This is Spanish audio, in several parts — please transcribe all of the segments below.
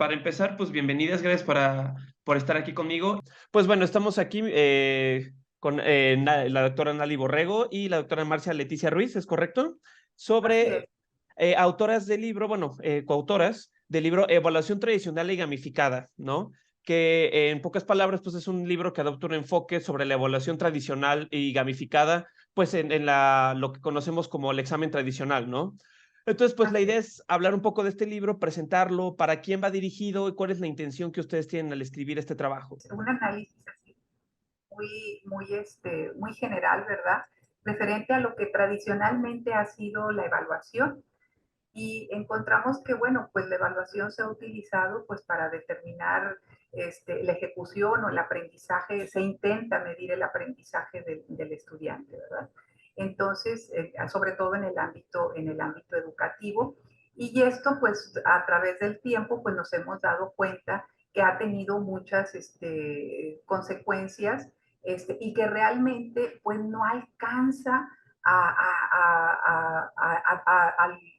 para empezar, pues bienvenidas, gracias por estar aquí conmigo. Pues bueno, estamos aquí con la doctora Nali Borrego y la doctora Marcia Leticia Ruiz, ¿es correcto? Así Sobre es. autoras del libro, bueno, coautoras del libro Evaluación Tradicional y Gamificada, ¿no? Que en pocas palabras, pues es un libro que adopta un enfoque sobre la evaluación tradicional y gamificada, pues en lo que conocemos como el examen tradicional, ¿no? Entonces, pues la Así idea es. es hablar un poco de este libro, presentarlo, para quién va dirigido y cuál es la intención que ustedes tienen al escribir este trabajo. Un análisis así muy general, ¿verdad? Referente a lo que tradicionalmente ha sido la evaluación. Y encontramos que, bueno, pues la evaluación se ha utilizado pues para determinar la ejecución o el aprendizaje, se intenta medir el aprendizaje del estudiante, ¿verdad? Entonces, sobre todo en el ámbito educativo. Y esto, pues, a través del tiempo, pues nos hemos dado cuenta que ha tenido muchas consecuencias y que realmente, pues, no alcanza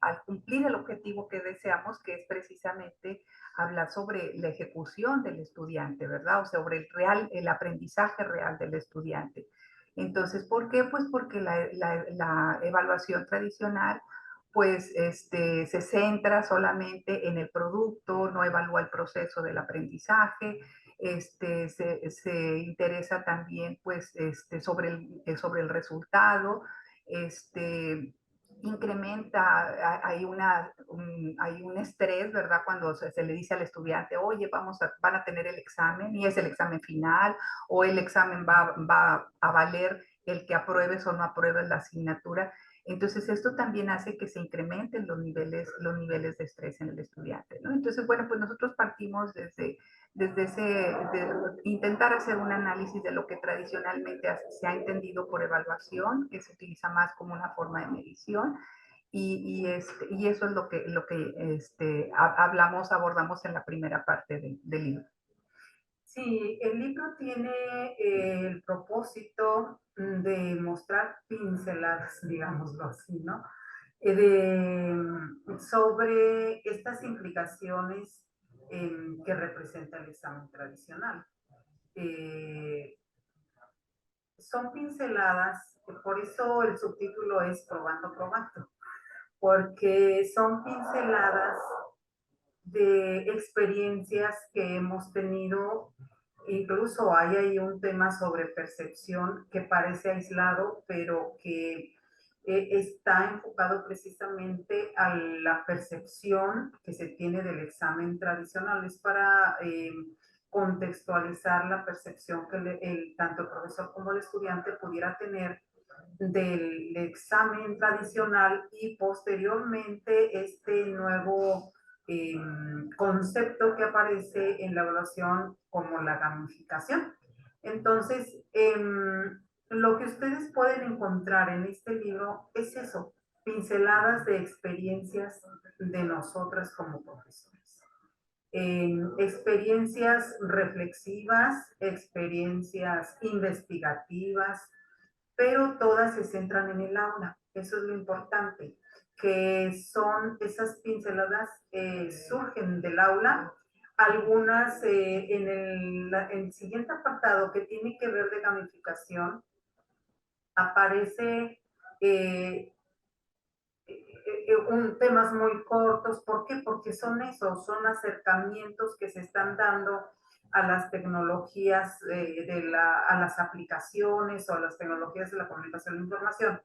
al cumplir el objetivo que deseamos, que es precisamente hablar sobre la ejecución del estudiante, ¿verdad? O sobre el aprendizaje real del estudiante. Entonces, ¿por qué? Pues porque la evaluación tradicional pues se centra solamente en el producto, no evalúa el proceso del aprendizaje, se interesa también pues sobre el resultado, este, incrementa, hay un estrés, ¿verdad? Cuando se le dice al estudiante, oye, van a tener el examen y es el examen final o el examen va a valer el que apruebes o no apruebes la asignatura. Entonces, esto también hace que se incrementen los niveles de estrés en el estudiante, ¿no? Entonces, bueno, pues nosotros partimos intentar hacer un análisis de lo que tradicionalmente se ha entendido por evaluación, que se utiliza más como una forma de medición, y eso es lo que abordamos en la primera parte del libro. Sí, el libro tiene el propósito de mostrar pinceladas, digámoslo así, ¿no? Sobre estas implicaciones que representa el examen tradicional. Eh, Son pinceladas, por eso el subtítulo es Probando, Probando, porque son pinceladas de experiencias que hemos tenido. Incluso hay ahí un tema sobre percepción que parece aislado, pero que está enfocado precisamente a la percepción que se tiene del examen tradicional. Es para contextualizar la percepción que tanto el profesor como el estudiante pudiera tener del examen tradicional y posteriormente este nuevo eh, concepto que aparece en la evaluación como la gamificación. Entonces, lo que ustedes pueden encontrar en este libro es eso, pinceladas de experiencias de nosotras como profesores. Experiencias reflexivas, experiencias investigativas, pero todas se centran en el aula. Eso es lo importante, que son esas pinceladas surgen del aula, algunas en el siguiente apartado que tiene que ver de gamificación, aparece temas muy cortos. ¿Por qué? Porque son esos, son acercamientos que se están dando a las tecnologías, a las aplicaciones o a las tecnologías de la comunicación de la información.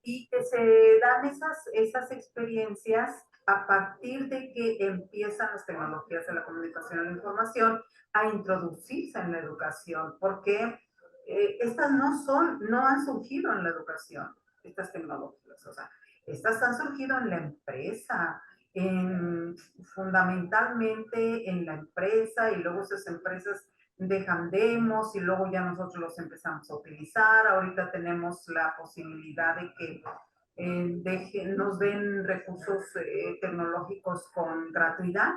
Y que se dan esas experiencias a partir de que empiezan las tecnologías de la comunicación y la información a introducirse en la educación, porque estas no han surgido en la educación, estas tecnologías, o sea, estas han surgido en la empresa, fundamentalmente en la empresa, y luego esas empresas dejan demos y luego ya nosotros los empezamos a utilizar. Ahorita tenemos la posibilidad de que nos den recursos tecnológicos con gratuidad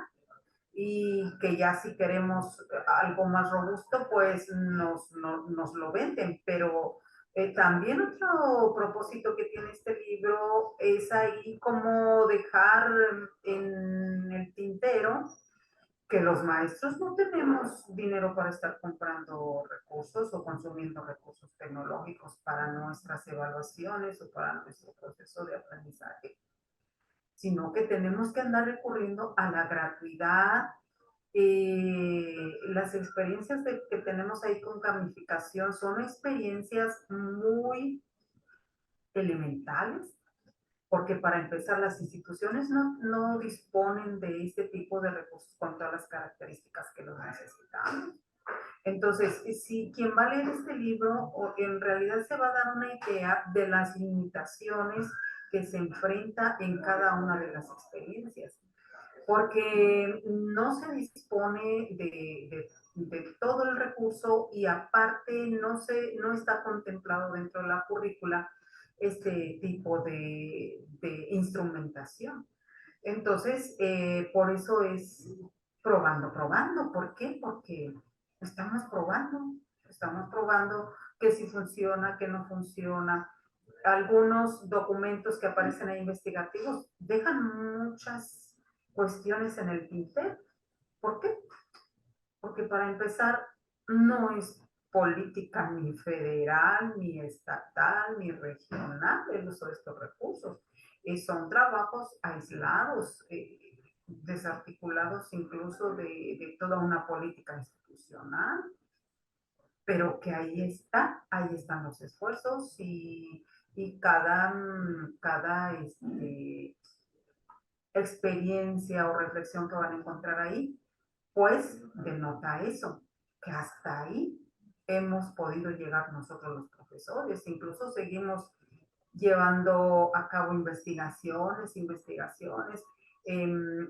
y que ya si queremos algo más robusto, pues nos lo venden. Pero también otro propósito que tiene este libro es ahí como dejar en el tintero que los maestros no tenemos dinero para estar comprando recursos o consumiendo recursos tecnológicos para nuestras evaluaciones o para nuestro proceso de aprendizaje, sino que tenemos que andar recurriendo a la gratuidad. Las experiencias que tenemos ahí con gamificación son experiencias muy elementales, porque para empezar las instituciones no disponen de este tipo de recursos con todas las características que los necesitamos. Entonces, si quien va a leer este libro, en realidad se va a dar una idea de las limitaciones que se enfrenta en cada una de las experiencias, porque no se dispone de todo el recurso y aparte no está contemplado dentro de la currícula este tipo de instrumentación. Entonces, por eso es probando, probando. ¿Por qué? Porque estamos probando que si funciona, que no funciona. Algunos documentos que aparecen ahí investigativos dejan muchas cuestiones en el tintero. ¿Por qué? Porque para empezar, no es política ni federal, ni estatal, ni regional el uso de estos recursos. Son trabajos aislados, desarticulados incluso de toda una política institucional, pero que ahí están los esfuerzos y cada experiencia o reflexión que van a encontrar ahí, pues denota eso, que hasta ahí hemos podido llegar nosotros los profesores, incluso seguimos llevando a cabo investigaciones,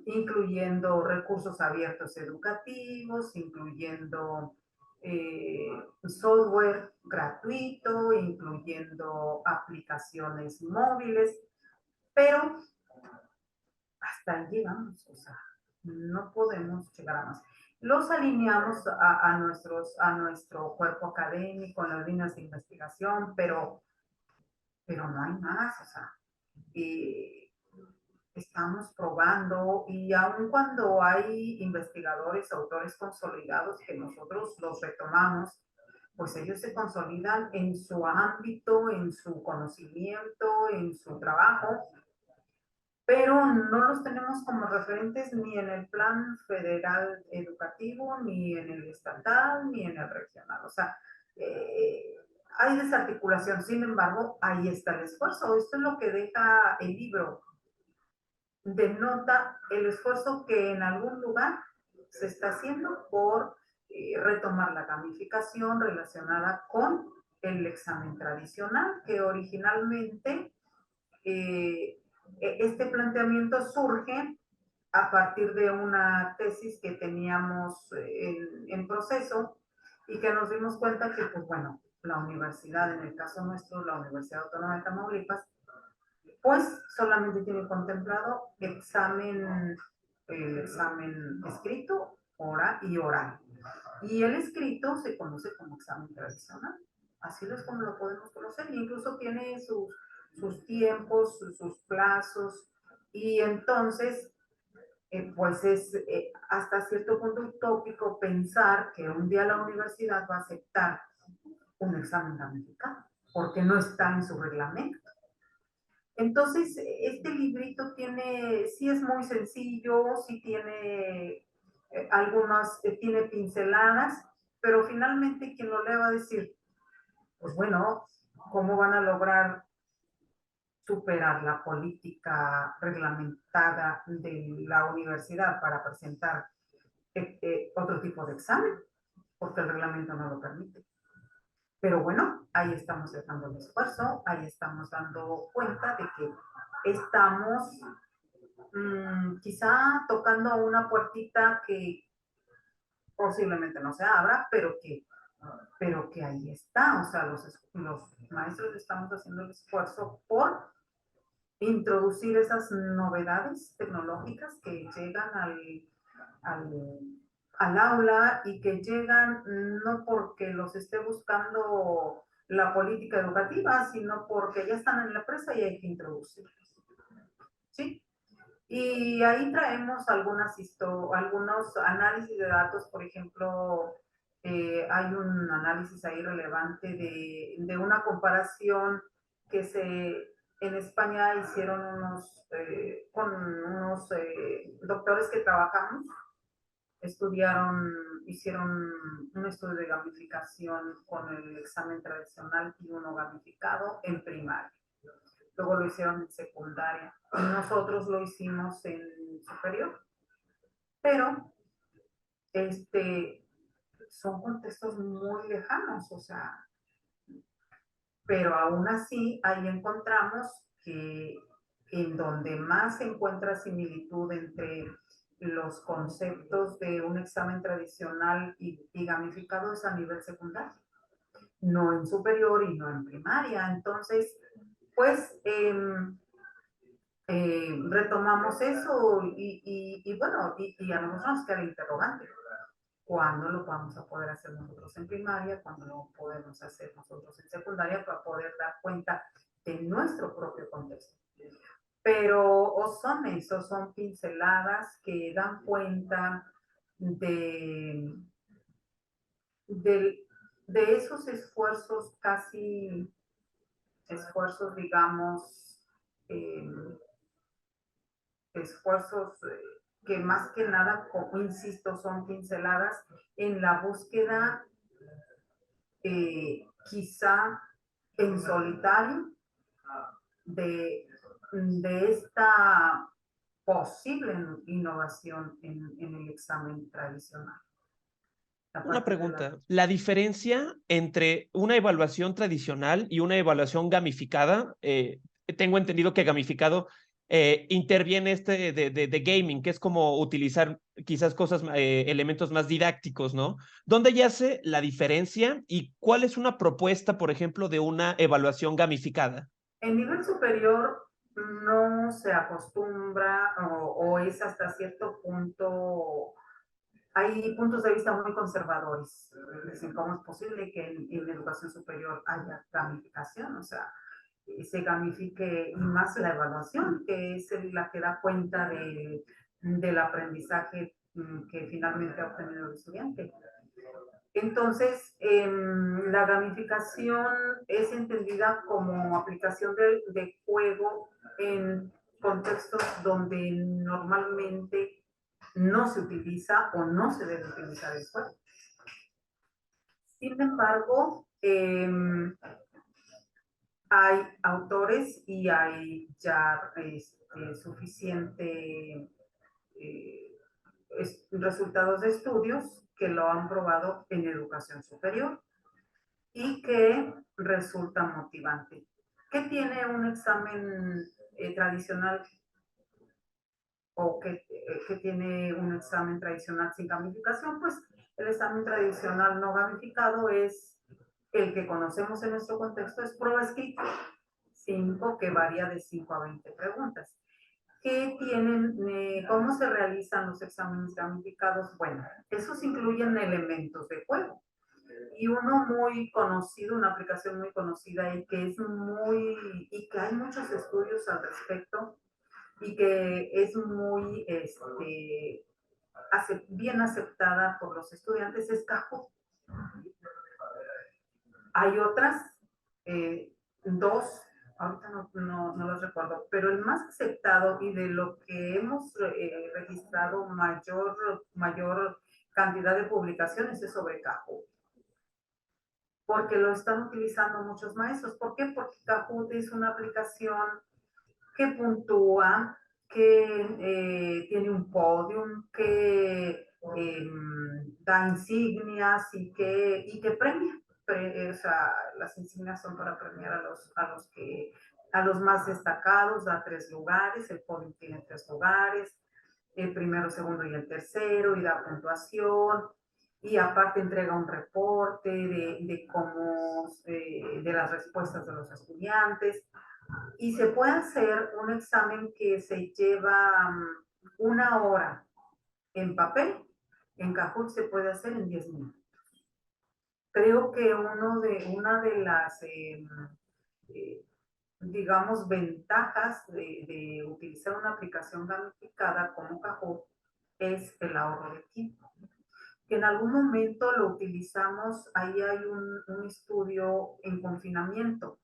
incluyendo recursos abiertos educativos, incluyendo software gratuito, incluyendo aplicaciones móviles, pero hasta ahí llegamos, o sea, no podemos llegar a más. Los alineamos a nuestro cuerpo académico, en las líneas de investigación, pero no hay más, o sea, eh, estamos probando y aun cuando hay investigadores, autores consolidados que nosotros los retomamos, pues ellos se consolidan en su ámbito, en su conocimiento, en su trabajo, pero no los tenemos como referentes ni en el plan federal educativo, ni en el estatal, ni en el regional. O sea, eh, hay desarticulación, sin embargo, ahí está el esfuerzo. Esto es lo que deja el libro. Denota el esfuerzo que en algún lugar se está haciendo por retomar la gamificación relacionada con el examen tradicional, que originalmente este planteamiento surge a partir de una tesis que teníamos en proceso y que nos dimos cuenta que, pues bueno, la universidad, en el caso nuestro, la Universidad Autónoma de Tamaulipas, pues solamente tiene contemplado el examen escrito, oral y oral. Y el escrito se conoce como examen tradicional. Así es como lo podemos conocer. Incluso tiene sus tiempos, sus plazos. Y entonces, pues es hasta cierto punto utópico pensar que un día la universidad va a aceptar un examen gamificado, porque no está en su reglamento. Entonces, este librito sí es muy sencillo, sí tiene tiene pinceladas, pero finalmente quien lo lea va a decir, pues bueno, ¿cómo van a lograr superar la política reglamentada de la universidad para presentar otro tipo de examen? Porque el reglamento no lo permite. Pero bueno, ahí estamos dejando el esfuerzo, ahí estamos dando cuenta de que estamos quizá tocando una puertita que posiblemente no se abra, pero que ahí está. O sea, los maestros estamos haciendo el esfuerzo por introducir esas novedades tecnológicas que llegan al, al aula y que llegan no porque los esté buscando la política educativa, sino porque ya están en la empresa y hay que introducirlos. ¿Sí? Y ahí traemos algunos análisis de datos, por ejemplo, hay un análisis ahí relevante de una comparación que en España hicieron con unos doctores que trabajamos, hicieron un estudio de gamificación con el examen tradicional y uno gamificado en primaria. Luego lo hicieron en secundaria y nosotros lo hicimos en superior. Pero son contextos muy lejanos, o sea, pero aún así ahí encontramos que en donde más se encuentra similitud entre los conceptos de un examen tradicional y gamificado es a nivel secundario, no en superior y no en primaria. Entonces, pues retomamos eso y bueno, y a nosotros nos queda el interrogante. ¿Cuándo lo vamos a poder hacer nosotros en primaria? ¿Cuándo lo podemos hacer nosotros en secundaria para poder dar cuenta de nuestro propio contexto? Pero o son eso, son pinceladas que dan cuenta de, de, de esos esfuerzos, casi esfuerzos, digamos, eh, esfuerzos que más que nada, como insisto, son pinceladas en la búsqueda, quizá en solitario, de esta posible innovación en el examen tradicional. Una pregunta, la diferencia entre una evaluación tradicional y una evaluación gamificada, tengo entendido que gamificado interviene de gaming, que es como utilizar quizás elementos más didácticos, ¿no? ¿Dónde yace la diferencia y cuál es una propuesta, por ejemplo, de una evaluación gamificada? En nivel superior no se acostumbra o es hasta cierto punto, hay puntos de vista muy conservadores. Dicen, ¿cómo es posible que en educación superior haya gamificación? O sea, se gamifique y más la evaluación, que es la que da cuenta del aprendizaje que finalmente ha obtenido el estudiante. Entonces, la gamificación es entendida como aplicación de juego en contextos donde normalmente no se utiliza o no se debe utilizar el juego. Sin embargo, hay autores y hay ya suficiente resultados de estudios que lo han probado en educación superior y que resulta motivante. ¿Qué tiene un examen tradicional o que tiene un examen tradicional sin gamificación? Pues el examen tradicional no gamificado es el que conocemos en nuestro contexto, es prueba escrita, 5, que varía de 5 a 20 preguntas. ¿Qué tienen? ¿Cómo se realizan los exámenes gamificados? Bueno, esos incluyen elementos de juego. Y uno muy conocido, una aplicación muy conocida y que y que hay muchos estudios al respecto y que es muy bien aceptada por los estudiantes es Kahoot. Hay otras, dos, ahorita no las recuerdo, pero el más aceptado y de lo que hemos registrado mayor cantidad de publicaciones es sobre Kahoot. Porque lo están utilizando muchos maestros. ¿Por qué? Porque Kahoot es una aplicación que puntúa, que tiene un podium, que da insignias y que premia. O sea, las insignias son para premiar a los más destacados, da 3 lugares, el podium tiene 3 lugares, el primero, segundo y el tercero, y da puntuación, y aparte entrega un reporte de cómo, de las respuestas de los estudiantes, y se puede hacer un examen que se lleva 1 hora en papel, en Kahoot se puede hacer en 10 minutos. Creo que una de las digamos, ventajas de utilizar una aplicación gamificada como Kahoot es el ahorro de tiempo. Que en algún momento lo utilizamos, ahí hay un estudio en confinamiento,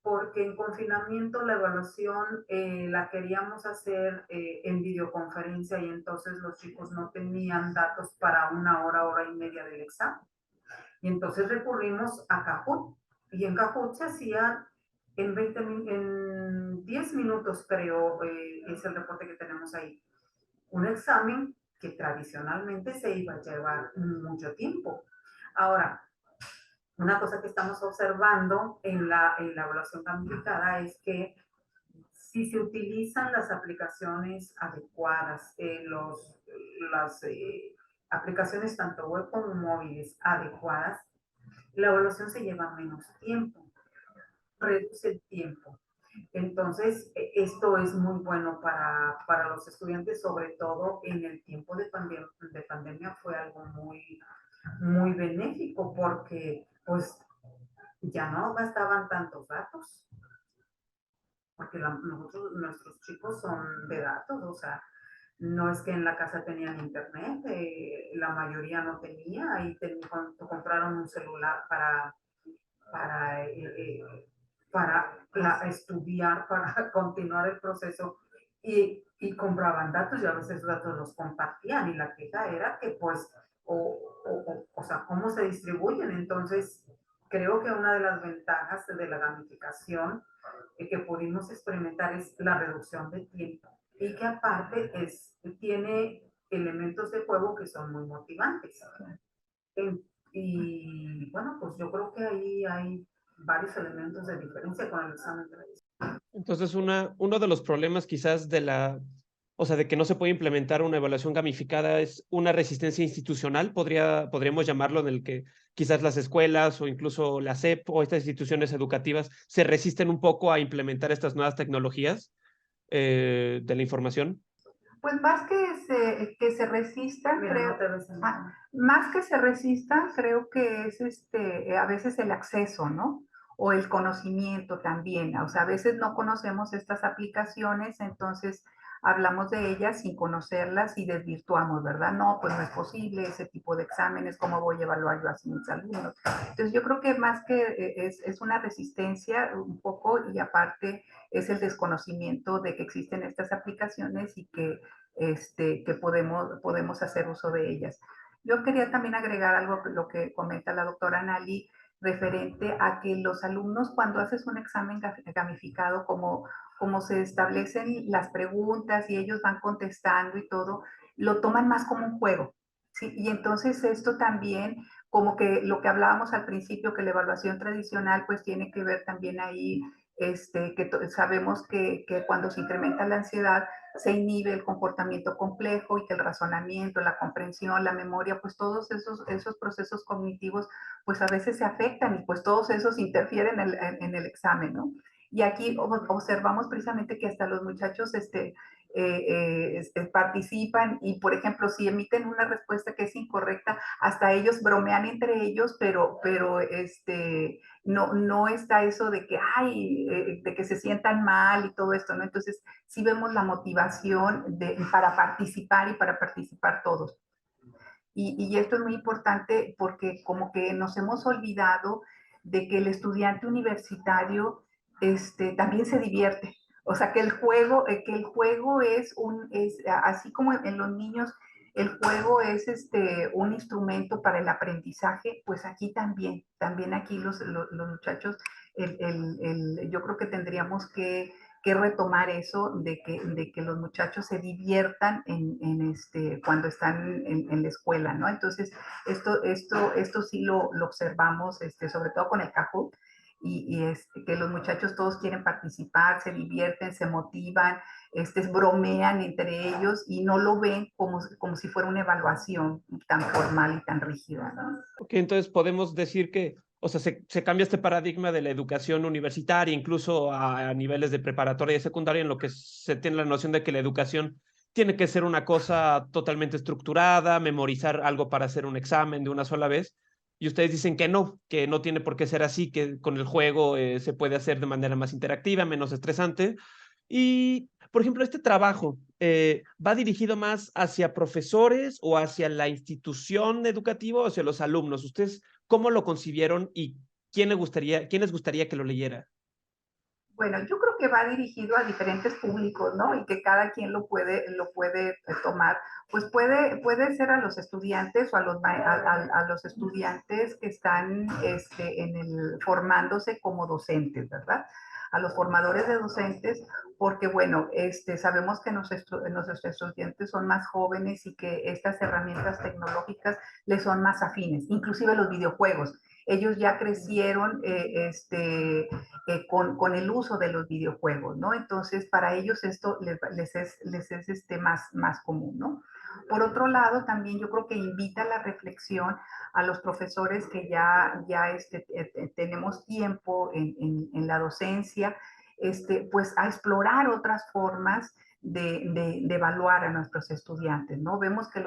porque en confinamiento la evaluación la queríamos hacer en videoconferencia y entonces los chicos no tenían datos para una hora, hora y media del examen. Y entonces recurrimos a Kahoot. Y en Kahoot se hacía en 10 minutos, creo, es el reporte que tenemos ahí. Un examen que tradicionalmente se iba a llevar mucho tiempo. Ahora, una cosa que estamos observando en la evaluación gamificada es que si se utilizan las aplicaciones adecuadas, las aplicaciones tanto web como móviles adecuadas, la evaluación se lleva menos tiempo, reduce el tiempo. Entonces, esto es muy bueno para los estudiantes, sobre todo en el tiempo de pandemia fue algo muy, muy benéfico porque pues ya no gastaban tantos datos, porque nuestros chicos son de datos, o sea, no es que en la casa tenían internet, la mayoría no tenía, y compraron un celular para, estudiar, para continuar el proceso y compraban datos y a veces los datos los compartían y la queja era que pues, o sea, ¿cómo se distribuyen? Entonces, creo que una de las ventajas de la gamificación que pudimos experimentar es la reducción de tiempo y que aparte tiene elementos de juego que son muy motivantes. Y bueno, pues yo creo que ahí hay varios elementos de diferencia con el examen tradicional. Entonces, uno de los problemas quizás o sea, de que no se puede implementar una evaluación gamificada es una resistencia institucional, podríamos llamarlo, en el que quizás las escuelas o incluso la SEP o estas instituciones educativas se resisten un poco a implementar estas nuevas tecnologías de la información. Pues más que se resistan, mira, creo, más que se resistan, creo que es a veces el acceso, ¿no? O el conocimiento también. O sea, a veces no conocemos estas aplicaciones, entonces hablamos de ellas sin conocerlas y desvirtuamos, ¿verdad? No, pues no es posible ese tipo de exámenes, ¿cómo voy a evaluar yo así mis alumnos? Entonces yo creo que más que es una resistencia un poco y aparte es el desconocimiento de que existen estas aplicaciones y que podemos hacer uso de ellas. Yo quería también agregar algo, lo que comenta la doctora Nali, referente a que los alumnos cuando haces un examen gamificado, como se establecen las preguntas y ellos van contestando y todo, lo toman más como un juego. ¿Sí? Y entonces esto también, como que lo que hablábamos al principio, que la evaluación tradicional pues tiene que ver también ahí, que sabemos que cuando se incrementa la ansiedad, se inhibe el comportamiento complejo y que el razonamiento, la comprensión, la memoria, pues todos esos procesos cognitivos, pues a veces se afectan y pues todos esos interfieren en el examen, ¿no? Y aquí observamos precisamente que hasta los muchachos participan y, por ejemplo, si emiten una respuesta que es incorrecta, hasta ellos bromean entre ellos, pero no está eso de que, de que se sientan mal y todo esto, ¿no? Entonces, sí vemos la motivación para participar y para participar todos. Y esto es muy importante porque como que nos hemos olvidado de que el estudiante universitario también se divierte. O sea, que el juego es así como en los niños, el juego es un instrumento para el aprendizaje, pues aquí también aquí los muchachos, yo creo que tendríamos que retomar eso de que los muchachos se diviertan cuando están en la escuela, ¿no? Entonces, esto sí lo observamos, sobre todo con el Kahoot, que los muchachos todos quieren participar, se divierten, se motivan, bromean entre ellos y no lo ven como si fuera una evaluación tan formal y tan rígida, ¿no? Ok, entonces podemos decir que, o sea, se cambia este paradigma de la educación universitaria, incluso a niveles de preparatoria y secundaria, en lo que se tiene la noción de que la educación tiene que ser una cosa totalmente estructurada, memorizar algo para hacer un examen de una sola vez, y ustedes dicen que no tiene por qué ser así, que con el juego se puede hacer de manera más interactiva, menos estresante. Y, por ejemplo, este trabajo ¿va dirigido más hacia profesores o hacia la institución educativa o hacia los alumnos? ¿Ustedes cómo lo concibieron y quién les gustaría que lo leyera? Bueno, yo creo que va dirigido a diferentes públicos, ¿no? Y que cada quien lo puede tomar. Pues puede ser a los estudiantes o a los estudiantes que están formándose como docentes, ¿verdad? A los formadores de docentes, porque bueno, sabemos que nuestros estudiantes son más jóvenes y que estas herramientas tecnológicas les son más afines, inclusive los videojuegos. Ellos ya crecieron con el uso de los videojuegos, ¿no? Entonces, para ellos esto les es más común, ¿no? Por otro lado, también yo creo que invita a la reflexión a los profesores que tenemos tiempo en la docencia, pues a explorar otras formas de evaluar a nuestros estudiantes, ¿no? Vemos que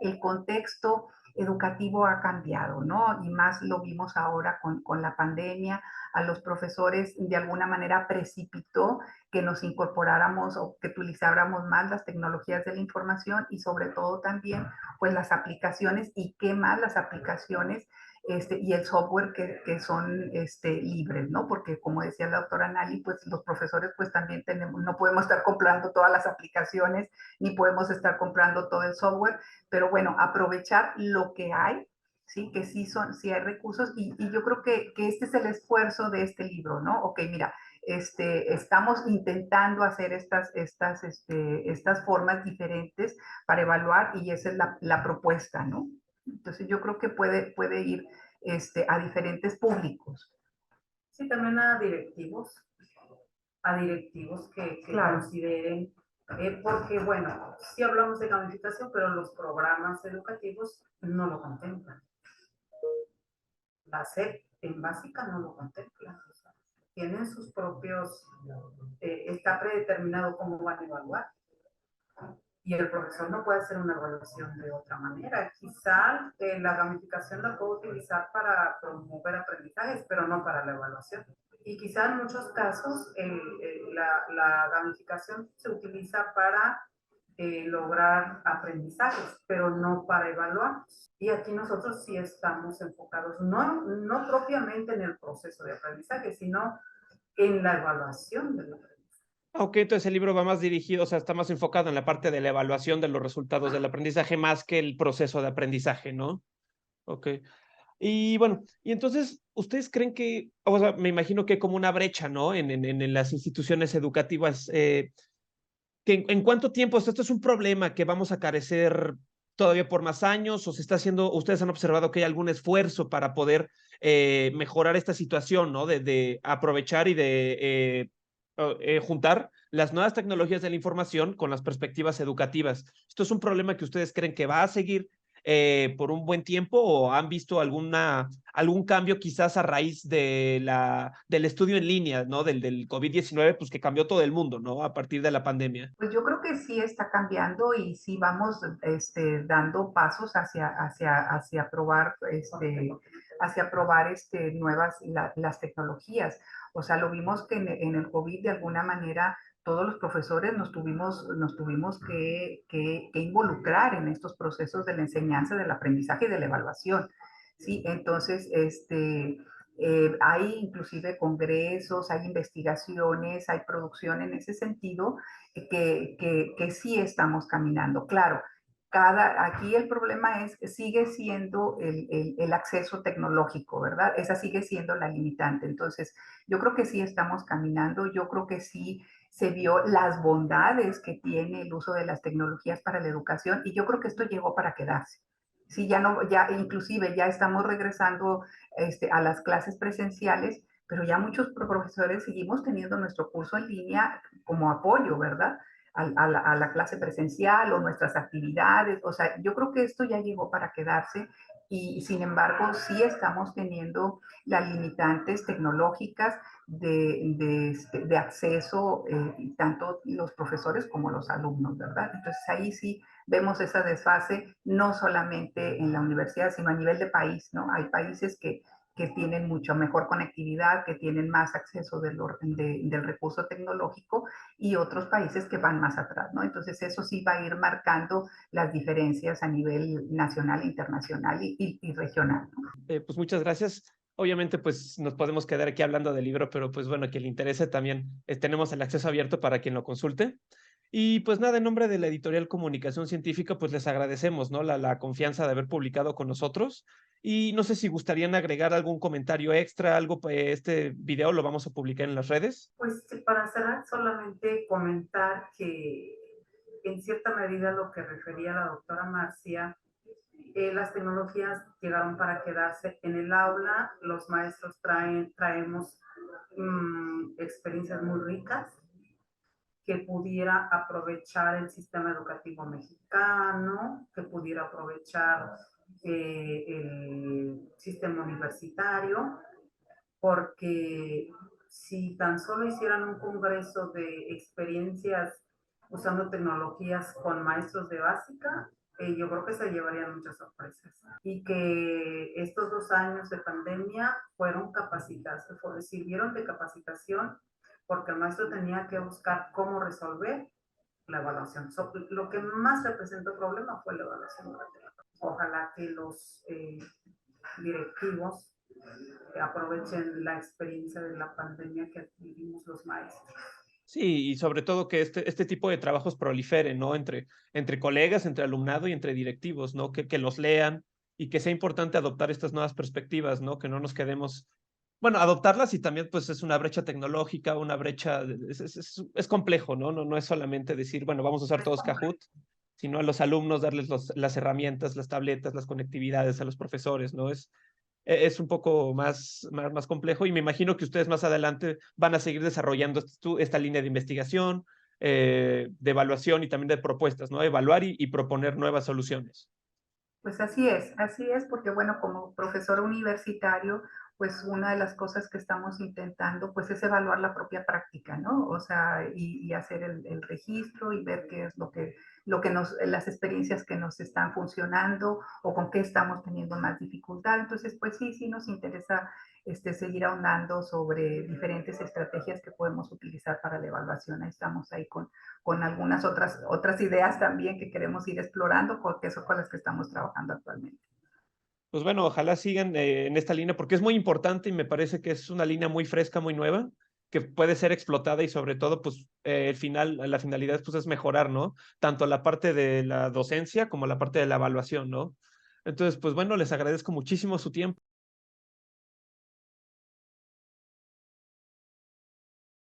el contexto educativo ha cambiado, ¿no? Y más lo vimos ahora con la pandemia. A los profesores de alguna manera precipitó que nos incorporáramos o que utilizáramos más las tecnologías de la información y sobre todo también pues las aplicaciones y qué más las aplicaciones y el software que son libres, ¿no? Porque como decía la doctora Nali, pues los profesores pues también no podemos estar comprando todas las aplicaciones ni podemos estar comprando todo el software, pero bueno, aprovechar lo que hay, ¿sí? Que sí hay recursos y yo creo que este es el esfuerzo de este libro, ¿no? Ok, mira, estamos intentando hacer estas formas diferentes para evaluar y esa es la propuesta, ¿no? Entonces yo creo que puede ir a diferentes públicos. Sí, también a directivos que claro, consideren, porque bueno, sí hablamos de gamificación, pero los programas educativos no lo contemplan. La SEP en básica no lo contempla. O sea, tienen sus propios, está predeterminado cómo van a evaluar. Y el profesor no puede hacer una evaluación de otra manera. Quizá la gamificación la puede utilizar para promover aprendizajes, pero no para la evaluación. Y quizá en muchos casos la gamificación se utiliza para lograr aprendizajes, pero no para evaluar. Y aquí nosotros sí estamos enfocados, no propiamente en el proceso de aprendizaje, sino en la evaluación del aprendizaje. Ok, entonces el libro va más dirigido, o sea, está más enfocado en la parte de la evaluación de los resultados del aprendizaje más que el proceso de aprendizaje, ¿no? Ok. Y bueno, y entonces, ¿ustedes creen que, o sea, me imagino que hay como una brecha, ¿no? En las instituciones educativas, que en cuánto tiempo, o sea, esto es un problema que vamos a carecer todavía por más años, o se está haciendo, ustedes han observado que hay algún esfuerzo para poder mejorar esta situación, ¿no? De aprovechar y de juntar las nuevas tecnologías de la información con las perspectivas educativas. ¿Esto es un problema que ustedes creen que va a seguir por un buen tiempo o han visto algún cambio quizás a raíz del estudio en línea, ¿no? Del COVID-19, pues que cambió todo el mundo, ¿no? A partir de la pandemia. Pues yo creo que sí está cambiando y sí vamos dando pasos hacia probar, las tecnologías. O sea, lo vimos que en el COVID de alguna manera todos los profesores nos tuvimos que involucrar en estos procesos de la enseñanza, del aprendizaje y de la evaluación. Sí, entonces, hay inclusive congresos, hay investigaciones, hay producción en ese sentido que sí estamos caminando. Claro, aquí el problema es que sigue siendo el acceso tecnológico, ¿verdad? Esa sigue siendo la limitante. Entonces, yo creo que sí estamos caminando, yo creo que sí se vio las bondades que tiene el uso de las tecnologías para la educación y yo creo que esto llegó para quedarse. Sí, ya inclusive ya estamos regresando a las clases presenciales, pero ya muchos profesores seguimos teniendo nuestro curso en línea como apoyo, ¿verdad? A la clase presencial o nuestras actividades. O sea, yo creo que esto ya llegó para quedarse y sin embargo sí estamos teniendo las limitantes tecnológicas de acceso, tanto los profesores como los alumnos, ¿verdad? Entonces ahí sí vemos esa desfase, no solamente en la universidad, sino a nivel de país, ¿no? Hay países que tienen mucho mejor conectividad, que tienen más acceso del recurso tecnológico y otros países que van más atrás, ¿no? Entonces eso sí va a ir marcando las diferencias a nivel nacional, internacional y regional, ¿no? Pues muchas gracias. Obviamente, pues nos podemos quedar aquí hablando del libro, pero pues bueno, quien le interese también, tenemos el acceso abierto para quien lo consulte. Y pues nada, en nombre de la editorial Comunicación Científica, pues les agradecemos, ¿no? La confianza de haber publicado con nosotros. Y no sé si gustarían agregar algún comentario extra, algo, este video lo vamos a publicar en las redes. Pues para cerrar, solamente comentar que en cierta medida lo que refería la doctora Marcia, las tecnologías llegaron para quedarse en el aula, los maestros traemos experiencias muy ricas que pudiera aprovechar el sistema educativo mexicano, que pudiera aprovechar el sistema universitario, porque si tan solo hicieran un congreso de experiencias usando tecnologías con maestros de básica, yo creo que se llevarían muchas sorpresas. Y que estos 2 años de pandemia sirvieron de capacitación porque el maestro tenía que buscar cómo resolver la evaluación. Lo que más representó problema fue la evaluaón durante la pandemia. Ojalá que los directivos aprovechen la experiencia de la pandemia que adquirimos los maestros. Sí, y sobre todo que este tipo de trabajos proliferen, ¿no? Entre colegas, entre alumnado y entre directivos, ¿no? Que los lean y que sea importante adoptar estas nuevas perspectivas, ¿no? Que no nos quedemos, bueno, adoptarlas y también pues es una brecha tecnológica, una brecha, es complejo, ¿no? No es solamente decir, bueno, vamos a usar todos Kahoot, sino a los alumnos darles las herramientas, las tabletas, las conectividades a los profesores, ¿no? Es un poco más complejo y me imagino que ustedes más adelante van a seguir desarrollando esta línea de investigación, de evaluación y también de propuestas, ¿no? Evaluar y proponer nuevas soluciones. Pues así es, porque bueno, como profesor universitario, pues una de las cosas que estamos intentando, pues es evaluar la propia práctica, ¿no? O sea, y hacer el registro y ver qué es las experiencias que nos están funcionando o con qué estamos teniendo más dificultad. Entonces, pues sí nos interesa seguir ahondando sobre diferentes estrategias que podemos utilizar para la evaluación. Ahí estamos ahí con algunas otras ideas también que queremos ir explorando, porque son con las que estamos trabajando actualmente. Pues bueno, ojalá sigan en esta línea porque es muy importante y me parece que es una línea muy fresca, muy nueva, que puede ser explotada y sobre todo, pues la finalidad pues es mejorar, ¿no? Tanto la parte de la docencia como la parte de la evaluación, ¿no? Entonces, pues bueno, les agradezco muchísimo su tiempo.